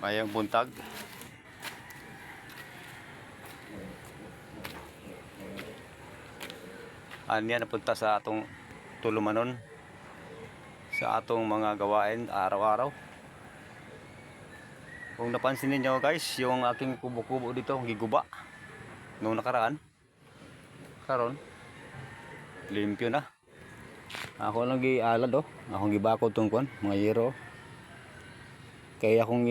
Mayang buntag. Yan napunta sa atong tulumanon, sa atong mga gawain araw-araw. Kung napansin niyo guys, yung aking kubo-kubo dito giguba nung nakaraan, karon limpyo na. Ako lang gialad akong gibakod tong kuan mga yero, kaya akong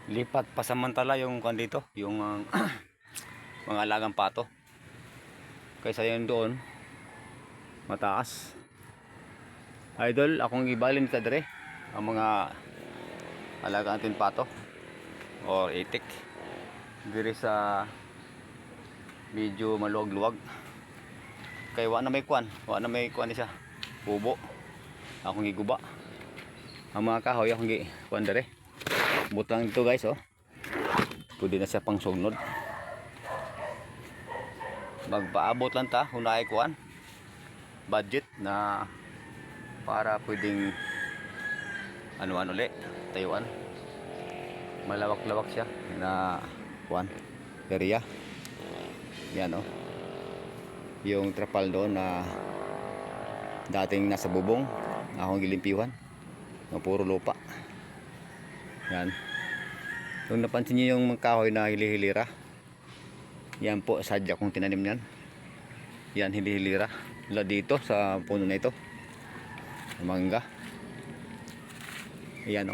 lipat pasamantala yung kuan dito, yung mga alagang pato, kaysa yun doon mataas. Idol, akong gibalin sa dire ang mga alaga natin pato or itik dire sa medyo maluwag-luwag, kay wa na may kuan siya kubo. Akong giguba ang mga kahoy, akong kuan dire butang ito guys. Pwede na siya pang sugnod. Magpaabot lang ta hunay kuan budget na para pwedeng ano ulit tayuan. Malawak-lawak siya na kuan area. Yan yung trapal doon na dating nasa bubong, akong gilimpiwan na puro lupa. Yan, kung napansin niyo yung kahoy na hilihilira, yan po sadya kong tinanim yan. Yan hilihilira wala dito sa puno na ito, mangga. Yan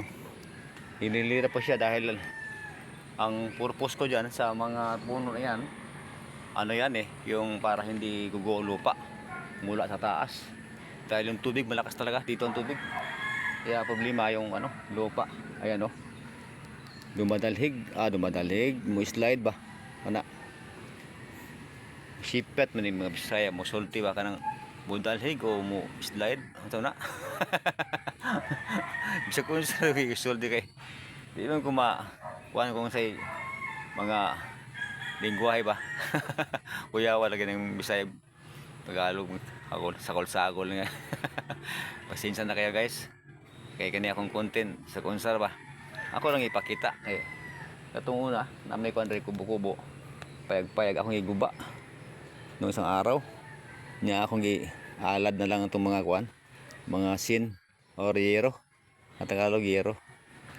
hilihilira po siya dahil ang purpose ko dyan sa mga puno na yan, yan yung para hindi gugo lupa mula sa taas, dahil yung tubig malakas talaga dito ang tubig, kaya problema yung lupa. Ayan dumadalhig mo slide ba sipet man yung mga Bisaya mo sulti ba kanang budalhig o mo slide ito na. Bisa ko sa sulti kay di man kuan kung say mga lingwahe ba. Kuya wala ganang Bisaya Tagalog ako sakol-sakol nga. Pasensya na kayo guys, kay kani akong content sa konsar ba, ako lang ipakita kay katong una na may kuan kubo-kubo, payag akong iguba noong isang araw niya, akong gialad na lang itong mga kuan, mga sin or yero, at Tagalog yero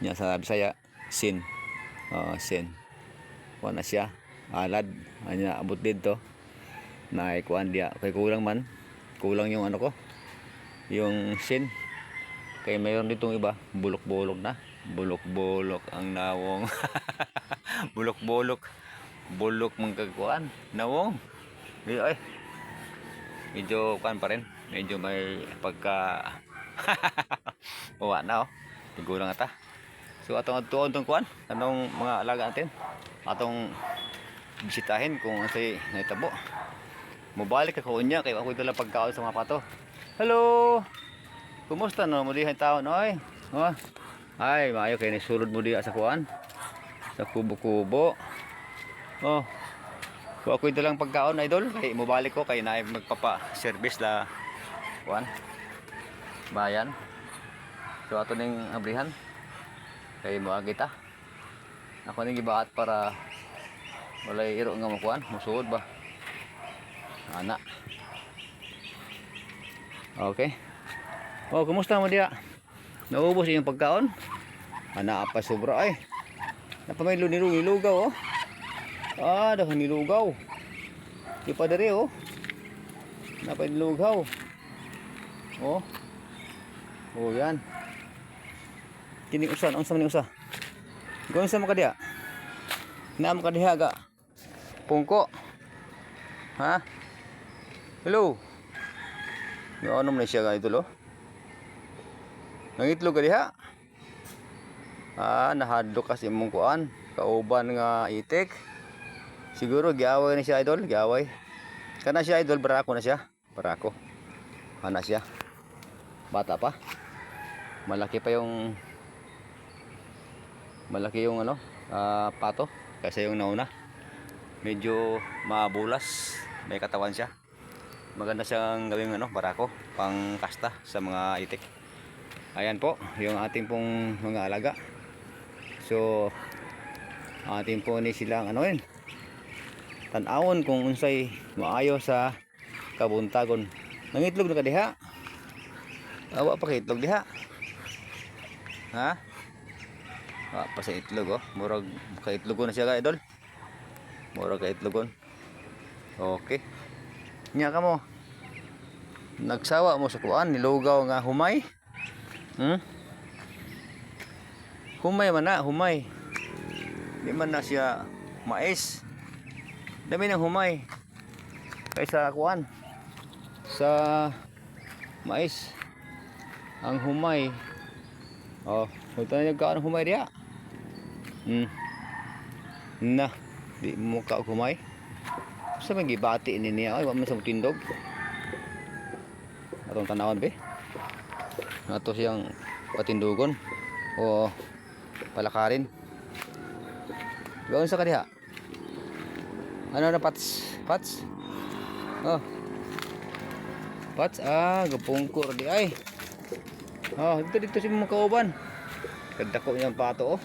niya, sa Bisaya sin. Sin kuan na siya alad anya abot dito na kuan dia, kay kulang yung ko yung sin, kay mayroon ditong iba bulok-bulok na, bulok-bulok ang nawong. bulok mangkagkuan nawong di medyo kuan pa rin, medyo may pagka uwa na tigulang ata. So atong tuon tong kuan anong mga alaga natin atong bisitahin kung say naitabo. Mobalik ako unya kay ako dala pagkaon sa mga pato. Hello, kumusta mo dihay taon ay maayo kay nisulod mo diha sa kuan sa kubo-kubo. Ako ito lang pagkaon idol, kay mobalik ko kay naay magpapa-service la kuan bayan. So ato ning abrihan kay moagi ta. Ako ning gibaat para walay iro nga makuan, musuod ba. Ana. Okay. Kumusta mo diya? Naubos yung pagkaon? Ana pa sobra ay. Napamay nilugaw daw nilugaw. Di pa dere napay nilugaw. Yan. Kini usan, ang sa usa. Gawin sa makadiya. Naam kadiha ga. Pungko. Ha? Hello. Ano man siya ga idol Nangitlog ka diha. Nahadlok kasi mong kuan, kauban nga itik. Siguro giaway na siya idol, giaway. Kana siya idol, barako na siya. Barako. Ana siya. Bata pa. Malaki yung pato kaysa yung nauna. Medyo mabulas, may katawan siya. Maganda siyang gawing barako, pang kasta sa mga itik. Ayan po yung ating pong mga alaga. So atin po ni silang ano yun, tan-awon kung unsay maayo sa kabuntagon. Nangitlog na ka diha. Awa pa kay itlog diha. Ha? Pa sa itlog oh. Murag kaitlogon na siya ka idol. Murag kaitlogon. Okay. Nya ka mo. Nagsawa mo sa kuan, nilugaw nga humay. Humay man na, humay. Di man na siya mais. Dami ng humay. Kaysa kuan. Sa mais. Ang humay. Oh, ito na nagkaan humay diya. Na, di mo ka humay. Sa may gibati ni niya, ay wa man sa tindog. Atong tanawon be. Ato siyang patindugon o palakarin. Gawin sa kadiha. Ano na pats? Pats? Oh. Pats gapungkur di ay. Oh, dito si mga kauban. Kadako niyang pato oh.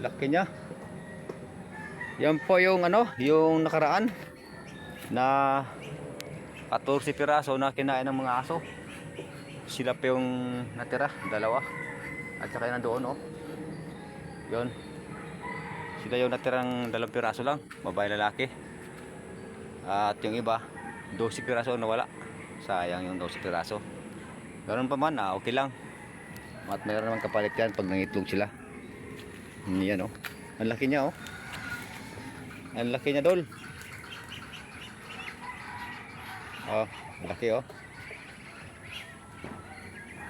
Laki niya. Yan po yung ano, yung nakaraan na 14 piraso na kinain ng mga aso. Sila pa yung natira, dalawa. At saka yun doon oh. Yun. Sila yung natirang 2 piraso lang, babae lalaki. At yung iba, 12 piraso nawala. Sayang yung 12 piraso. Ganoon pa man, okay lang. At mayroon naman kapalit yan pag nangitlog sila. Yan oh. Ang laki niya oh. Ang laki niya dol. Oh, laki oh.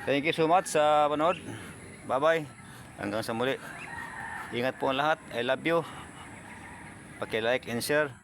Thank you so much sa panood. Bye bye. Hanggang sa muli. Ingat po ang lahat. I love you. Paki-like and share.